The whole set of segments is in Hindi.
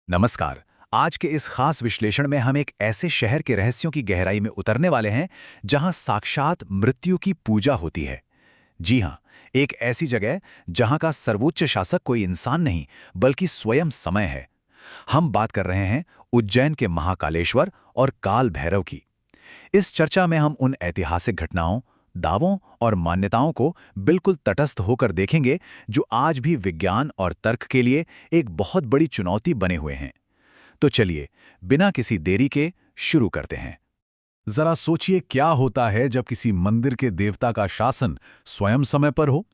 नमस्कार। आज के इस खास विश्लेषण में हम एक ऐसे शहर के रहस्यों की गहराई में उतरने वाले हैं जहां साक्षात मृत्यु की पूजा होती है। जी हां, एक ऐसी जगह जहां का सर्वोच्च शासक कोई इंसान नहीं बल्कि स्वयं समय है। हम बात कर रहे हैं उज्जैन के महाकालेश्वर और काल भैरव की। इस चर्चा में हम उन ऐतिहासिक घटनाओं, दावों और मान्यताओं को बिल्कुल तटस्थ होकर देखेंगे जो आज भी विज्ञान और तर्क के लिए एक बहुत बड़ी चुनौती बने हुए हैं। तो चलिए, बिना किसी देरी के शुरू करते हैं। जरा सोचिए क्या होता है जब किसी मंदिर के देवता का शासन स्वयं समय पर हो।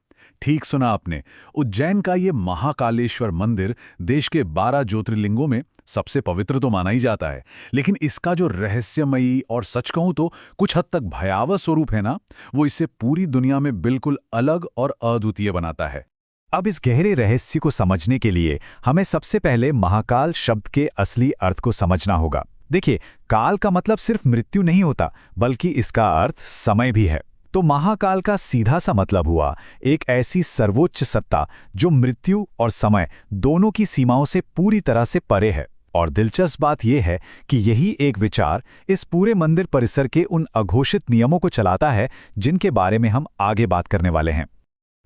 ठीक सुना आपने। उज्जैन का ये महाकालेश्वर मंदिर देश के 12 ज्योतिर्लिंगों में सबसे पवित्र तो माना ही जाता है, लेकिन इसका जो रहस्यमयी और सच कहूं तो कुछ हद तक भयावह स्वरूप है ना, वो इसे पूरी दुनिया में बिल्कुल अलग और अद्वितीय बनाता है। अब इस गहरे रहस्य को समझने के लिए हमें सबसे पहले महाकाल शब्द के असली अर्थ को समझना होगा। देखिए, काल का मतलब सिर्फ मृत्यु नहीं होता, बल्कि इसका अर्थ समय भी है। तो महाकाल का सीधा सा मतलब हुआ एक ऐसी सर्वोच्च सत्ता जो मृत्यु और समय दोनों की सीमाओं से पूरी तरह से परे है। और दिलचस्प बात यह है कि यही एक विचार इस पूरे मंदिर परिसर के उन अघोषित नियमों को चलाता है जिनके बारे में हम आगे बात करने वाले हैं।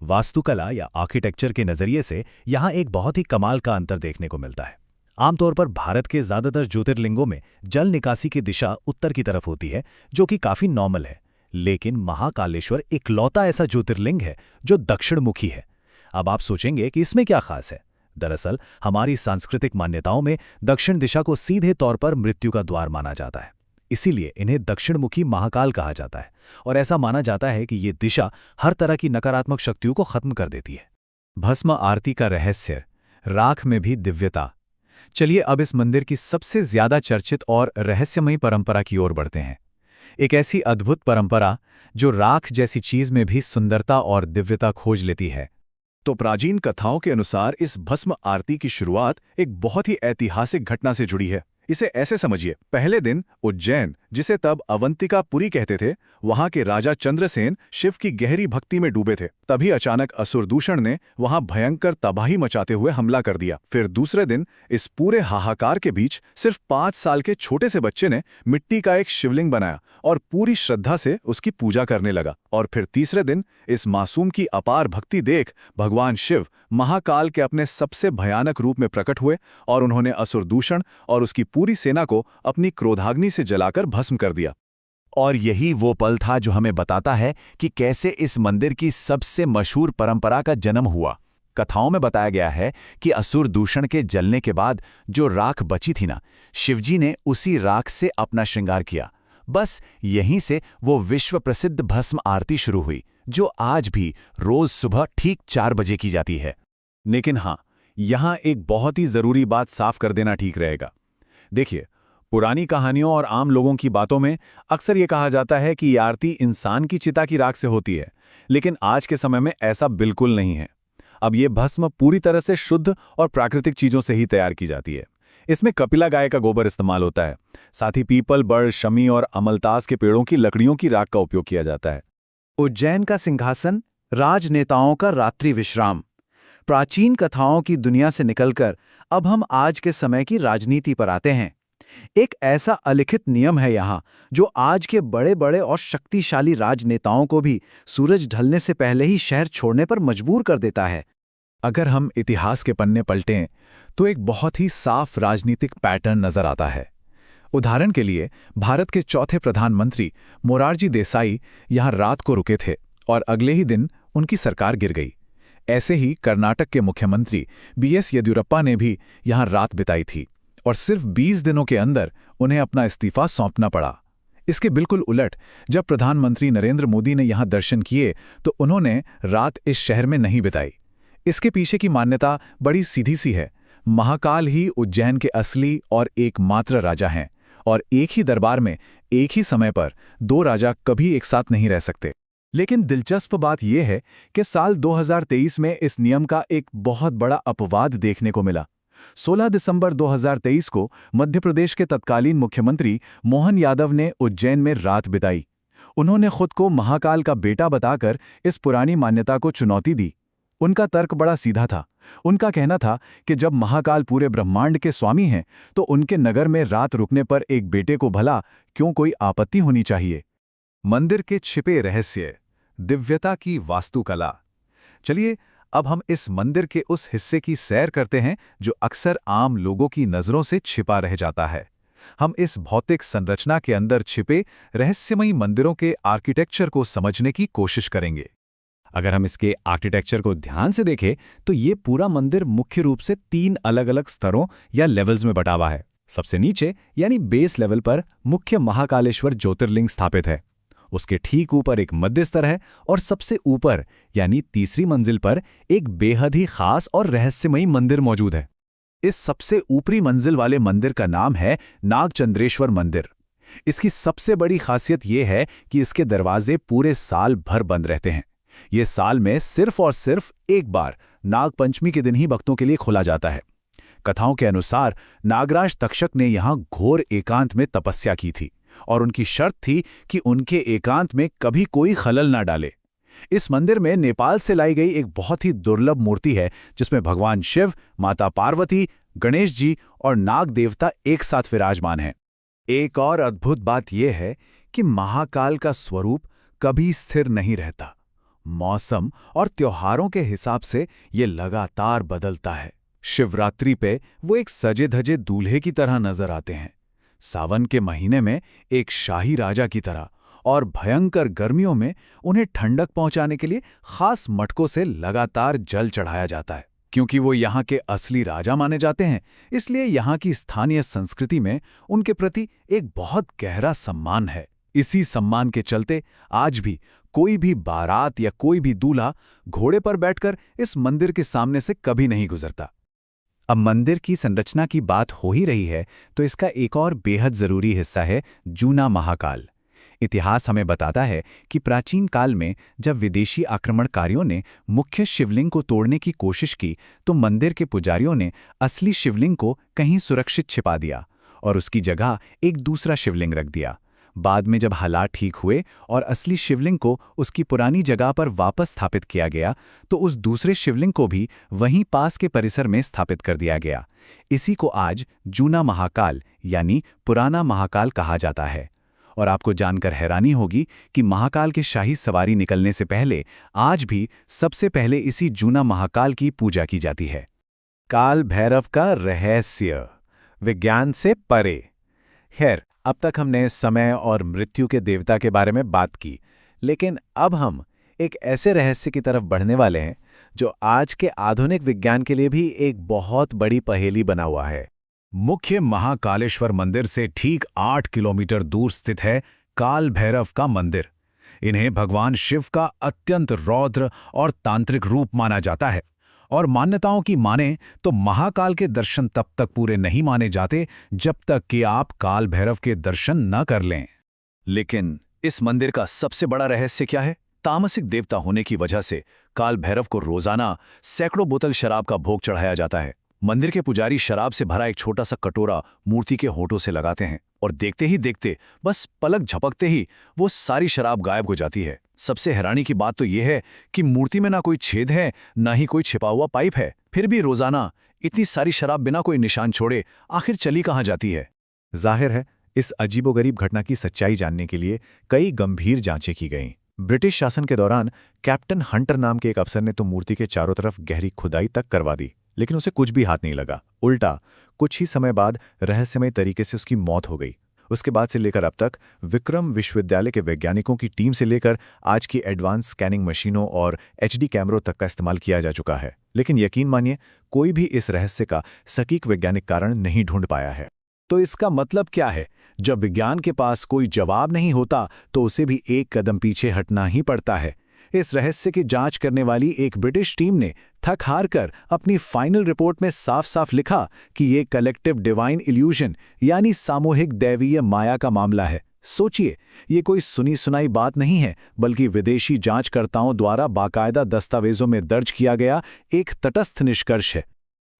वास्तुकला या आर्किटेक्चर के नज़रिए से यहाँ एक बहुत ही कमाल का अंतर देखने को मिलता है। आमतौर पर भारत के ज़्यादातर ज्योतिर्लिंगों में जल निकासी की दिशा उत्तर की तरफ होती है, जो कि काफ़ी नॉर्मल है। लेकिन महाकालेश्वर इकलौता ऐसा ज्योतिर्लिंग है जो दक्षिणमुखी है। अब आप सोचेंगे कि इसमें क्या खास है। दरअसल हमारी सांस्कृतिक मान्यताओं में दक्षिण दिशा को सीधे तौर पर मृत्यु का द्वार माना जाता है। इसीलिए इन्हें दक्षिणमुखी महाकाल कहा जाता है और ऐसा माना जाता है कि ये दिशा हर तरह की नकारात्मक शक्तियों को खत्म कर देती है। भस्म आरती का रहस्य, राख में भी दिव्यता। चलिए अब इस मंदिर की सबसे ज्यादा चर्चित और रहस्यमयी परंपरा की ओर बढ़ते हैं। एक ऐसी अद्भुत परंपरा जो राख जैसी चीज में भी सुंदरता और दिव्यता खोज लेती है। तो प्राचीन कथाओं के अनुसार इस भस्म आरती की शुरुआत एक बहुत ही ऐतिहासिक घटना से जुड़ी है। इसे ऐसे समझिए, पहले दिन उज्जैन, जिसे तब अवंतिकापुरी कहते थे, वहां के राजा चंद्रसेन शिव की गहरी भक्ति में डूबे थे। तभी अचानक असुर दूषण ने वहां भयंकर तबाही मचाते हुए हमला कर दिया। फिर दूसरे दिन इस पूरे हाहाकार के बीच सिर्फ 5 साल के छोटे से बच्चे ने मिट्टी का एक शिवलिंग बनाया और पूरी श्रद्धा से उसकी पूजा करने लगा। और फिर तीसरे दिन इस मासूम की अपार भक्ति देख भगवान शिव महाकाल के अपने सबसे भयानक रूप में प्रकट हुए और उन्होंने असुर दूषण और उसकी पूरी सेना को अपनी क्रोधाग्नि से जलाकर भस्म कर दिया। और यही वो पल था जो हमें बताता है कि कैसे इस मंदिर की सबसे मशहूर परंपरा का जन्म हुआ। कथाओं में बताया गया है कि असुर दूषण के जलने के बाद जो राख बची थी ना, शिवजी ने उसी राख से अपना श्रृंगार किया। बस यहीं से वो विश्व प्रसिद्ध भस्म आरती शुरू हुई, जो आज भी रोज सुबह ठीक 4 बजे की जाती है। लेकिन हाँ, यहाँ एक बहुत ही जरूरी बात साफ कर देना ठीक रहेगा। देखिए, पुरानी कहानियों और आम लोगों की बातों में अक्सर ये कहा जाता है कि ये आरती इंसान की चिता की राख से होती है, लेकिन आज के समय में ऐसा बिल्कुल नहीं है। अब ये भस्म पूरी तरह से शुद्ध और प्राकृतिक चीजों से ही तैयार की जाती है। इसमें कपिला गाय का गोबर इस्तेमाल होता है। साथ ही पीपल, बड़, शमी और अमलतास के पेड़ों की लकड़ियों की राख का उपयोग किया जाता है। उज्जैन का सिंहासन, राजनेताओं का रात्रि विश्राम। प्राचीन कथाओं की दुनिया से निकलकर अब हम आज के समय की राजनीति पर आते हैं। एक ऐसा अलिखित नियम है यहाँ जो आज के बड़े बड़े और शक्तिशाली राजनेताओं को भी सूरज ढलने से पहले ही शहर छोड़ने पर मजबूर कर देता है। अगर हम इतिहास के पन्ने पलटें तो एक बहुत ही साफ राजनीतिक पैटर्न नजर आता है। उदाहरण के लिए, भारत के चौथे प्रधानमंत्री मोरारजी देसाई यहाँ रात को रुके थे और अगले ही दिन उनकी सरकार गिर गई। ऐसे ही कर्नाटक के मुख्यमंत्री बीएस येदियुरप्पा ने भी यहाँ रात बिताई थी और सिर्फ 20 दिनों के अंदर उन्हें अपना इस्तीफा सौंपना पड़ा। इसके बिल्कुल उलट, जब प्रधानमंत्री नरेंद्र मोदी ने यहाँ दर्शन किए तो उन्होंने रात इस शहर में नहीं बिताई। इसके पीछे की मान्यता बड़ी सीधी सी है। महाकाल ही उज्जैन के असली और एकमात्र राजा हैं और एक ही दरबार में एक ही समय पर 2 राजा कभी एक साथ नहीं रह सकते। लेकिन दिलचस्प बात यह है कि साल 2023 में इस नियम का एक बहुत बड़ा अपवाद देखने को मिला। 16 दिसंबर 2023 को मध्य प्रदेश के तत्कालीन मुख्यमंत्री मोहन यादव ने उज्जैन में रात बिताई। उन्होंने खुद को महाकाल का बेटा बताकर इस पुरानी मान्यता को चुनौती दी। उनका तर्क बड़ा सीधा था। उनका कहना था कि जब महाकाल पूरे ब्रह्मांड के स्वामी हैं तो उनके नगर में रात रुकने पर एक बेटे को भला क्यों कोई आपत्ति होनी चाहिए। मंदिर के छिपे रहस्य, दिव्यता की वास्तुकला। चलिए अब हम इस मंदिर के उस हिस्से की सैर करते हैं जो अक्सर आम लोगों की नज़रों से छिपा रह जाता है। हम इस भौतिक संरचना के अंदर छिपे रहस्यमयी मंदिरों के आर्किटेक्चर को समझने की कोशिश करेंगे। अगर हम इसके आर्किटेक्चर को ध्यान से देखें तो ये पूरा मंदिर मुख्य रूप से 3 अलग-अलग स्तरों या लेवल्स में बटा हुआ है। सबसे नीचे यानी बेस लेवल पर मुख्य महाकालेश्वर ज्योतिर्लिंग स्थापित है। उसके ठीक ऊपर एक मध्य स्तर है और सबसे ऊपर यानी तीसरी मंजिल पर एक बेहद ही खास और रहस्यमयी मंदिर मौजूद है। इस सबसे ऊपरी मंजिल वाले मंदिर का नाम है नागचंद्रेश्वर मंदिर। इसकी सबसे बड़ी खासियत यह है कि इसके दरवाजे पूरे साल भर बंद रहते हैं। ये साल में सिर्फ और सिर्फ एक बार नागपंचमी के दिन ही भक्तों के लिए खोला जाता है। कथाओं के अनुसार नागराज तक्षक ने यहाँ घोर एकांत में तपस्या की थी और उनकी शर्त थी कि उनके एकांत में कभी कोई खलल ना डाले। इस मंदिर में नेपाल से लाई गई एक बहुत ही दुर्लभ मूर्ति है जिसमें भगवान शिव, माता पार्वती, गणेश जी और नाग देवता एक साथ विराजमान हैं। एक और अद्भुत बात यह है कि महाकाल का स्वरूप कभी स्थिर नहीं रहता। मौसम और त्योहारों के हिसाब से ये लगातार बदलता है। शिवरात्रि पे वो एक सजे धजे दूल्हे की तरह नजर आते हैं, सावन के महीने में एक शाही राजा की तरह, और भयंकर गर्मियों में उन्हें ठंडक पहुंचाने के लिए खास मटकों से लगातार जल चढ़ाया जाता है। क्योंकि वो यहाँ के असली राजा माने जाते हैं, इसलिए यहाँ की स्थानीय संस्कृति में उनके प्रति एक बहुत गहरा सम्मान है। इसी सम्मान के चलते आज भी कोई भी बारात या कोई भी दूल्हा घोड़े पर बैठकर इस मंदिर के सामने से कभी नहीं गुजरता। अब मंदिर की संरचना की बात हो ही रही है तो इसका एक और बेहद जरूरी हिस्सा है जूना महाकाल। इतिहास हमें बताता है कि प्राचीन काल में जब विदेशी आक्रमणकारियों ने मुख्य शिवलिंग को तोड़ने की कोशिश की तो मंदिर के पुजारियों ने असली शिवलिंग को कहीं सुरक्षित छिपा दिया और उसकी जगह एक दूसरा शिवलिंग रख दिया। बाद में जब हालात ठीक हुए और असली शिवलिंग को उसकी पुरानी जगह पर वापस स्थापित किया गया तो उस दूसरे शिवलिंग को भी वहीं पास के परिसर में स्थापित कर दिया गया। इसी को आज जूना महाकाल यानी पुराना महाकाल कहा जाता है। और आपको जानकर हैरानी होगी कि महाकाल के शाही सवारी निकलने से पहले आज भी सबसे पहले इसी जूना महाकाल की पूजा की जाती है। काल भैरव का रहस्य, विज्ञान से परे। खैर, अब तक हमने समय और मृत्यु के देवता के बारे में बात की, लेकिन अब हम एक ऐसे रहस्य की तरफ बढ़ने वाले हैं जो आज के आधुनिक विज्ञान के लिए भी एक बहुत बड़ी पहेली बना हुआ है। मुख्य महाकालेश्वर मंदिर से ठीक 8 किलोमीटर दूर स्थित है काल भैरव का मंदिर। इन्हें भगवान शिव का अत्यंत रौद्र और तांत्रिक रूप माना जाता है और मान्यताओं की माने तो महाकाल के दर्शन तब तक पूरे नहीं माने जाते जब तक कि आप काल भैरव के दर्शन न कर लें। लेकिन इस मंदिर का सबसे बड़ा रहस्य क्या है? तामसिक देवता होने की वजह से काल भैरव को रोजाना सैकड़ों बोतल शराब का भोग चढ़ाया जाता है। मंदिर के पुजारी शराब से भरा एक छोटा सा कटोरा मूर्ति के होठों से लगाते हैं और देखते ही देखते, बस पलक झपकते ही वो सारी शराब गायब हो जाती है। सबसे हैरानी की बात तो यह है कि मूर्ति में ना कोई छेद है, ना ही कोई छिपा हुआ पाइप है, फिर भी रोजाना इतनी सारी शराब बिना कोई निशान छोड़े आखिर चली कहाँ जाती है? जाहिर है इस अजीबोगरीब घटना की सच्चाई जानने के लिए कई गंभीर जांचें की गईं। ब्रिटिश शासन के दौरान कैप्टन हंटर नाम के एक अफसर ने तो मूर्ति के चारों तरफ गहरी खुदाई तक करवा दी, लेकिन उसे कुछ भी हाथ नहीं लगा। उल्टा कुछ ही समय बाद रहस्यमय तरीके से उसकी मौत हो गई। उसके बाद से लेकर अब तक विक्रम विश्वविद्यालय के वैज्ञानिकों की टीम से लेकर आज की एडवांस स्कैनिंग मशीनों और HD कैमरों तक का इस्तेमाल किया जा चुका है, लेकिन यकीन मानिए कोई भी इस रहस्य का सटीक वैज्ञानिक कारण नहीं ढूंढ पाया है। तो इसका मतलब क्या है? जब विज्ञान के पास कोई जवाब नहीं होता तो उसे भी एक कदम पीछे हटना ही पड़ता है। इस रहस्य की जांच करने वाली एक ब्रिटिश टीम ने थक हार कर अपनी फाइनल रिपोर्ट में साफ साफ लिखा कि ये कलेक्टिव डिवाइन इल्यूजन यानी सामूहिक दैवीय माया का मामला है। सोचिए, ये कोई सुनी सुनाई बात नहीं है, बल्कि विदेशी जांचकर्ताओं द्वारा बाकायदा दस्तावेजों में दर्ज किया गया एक तटस्थ निष्कर्ष है।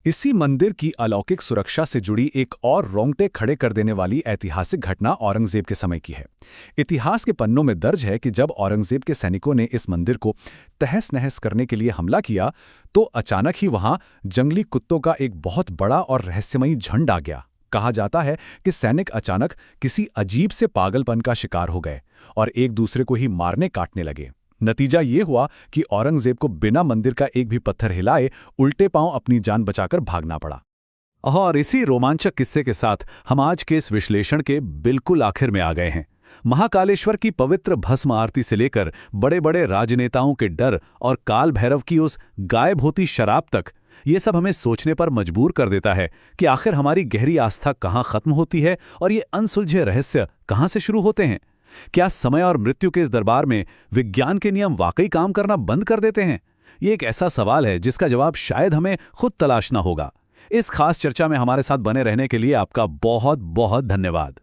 इसी मंदिर की अलौकिक सुरक्षा से जुड़ी एक और रोंगटे खड़े कर देने वाली ऐतिहासिक घटना औरंगजेब के समय की है। इतिहास के पन्नों में दर्ज है कि जब औरंगजेब के सैनिकों ने इस मंदिर को तहस-नहस करने के लिए हमला किया, तो अचानक ही वहां जंगली कुत्तों का एक बहुत बड़ा और रहस्यमयी झुंड आ गया। कहा जाता है कि सैनिक अचानक किसी अजीब से पागलपन का शिकार हो गए और एक दूसरे को ही मारने काटने लगे। नतीजा ये हुआ कि औरंगजेब को बिना मंदिर का एक भी पत्थर हिलाए उल्टे पांव अपनी जान बचाकर भागना पड़ा। और इसी रोमांचक किस्से के साथ हम आज के इस विश्लेषण के बिल्कुल आखिर में आ गए हैं। महाकालेश्वर की पवित्र भस्म आरती से लेकर बड़े बड़े राजनेताओं के डर और काल भैरव की उस गायब होती शराब तक, ये सब हमें सोचने पर मजबूर कर देता है कि आखिर हमारी गहरी आस्था कहाँ खत्म होती है और ये अनसुलझे रहस्य कहाँ से शुरू होते हैं। क्या समय और मृत्यु के इस दरबार में विज्ञान के नियम वाकई काम करना बंद कर देते हैं? ये एक ऐसा सवाल है जिसका जवाब शायद हमें खुद तलाशना होगा। इस खास चर्चा में हमारे साथ बने रहने के लिए आपका बहुत बहुत धन्यवाद।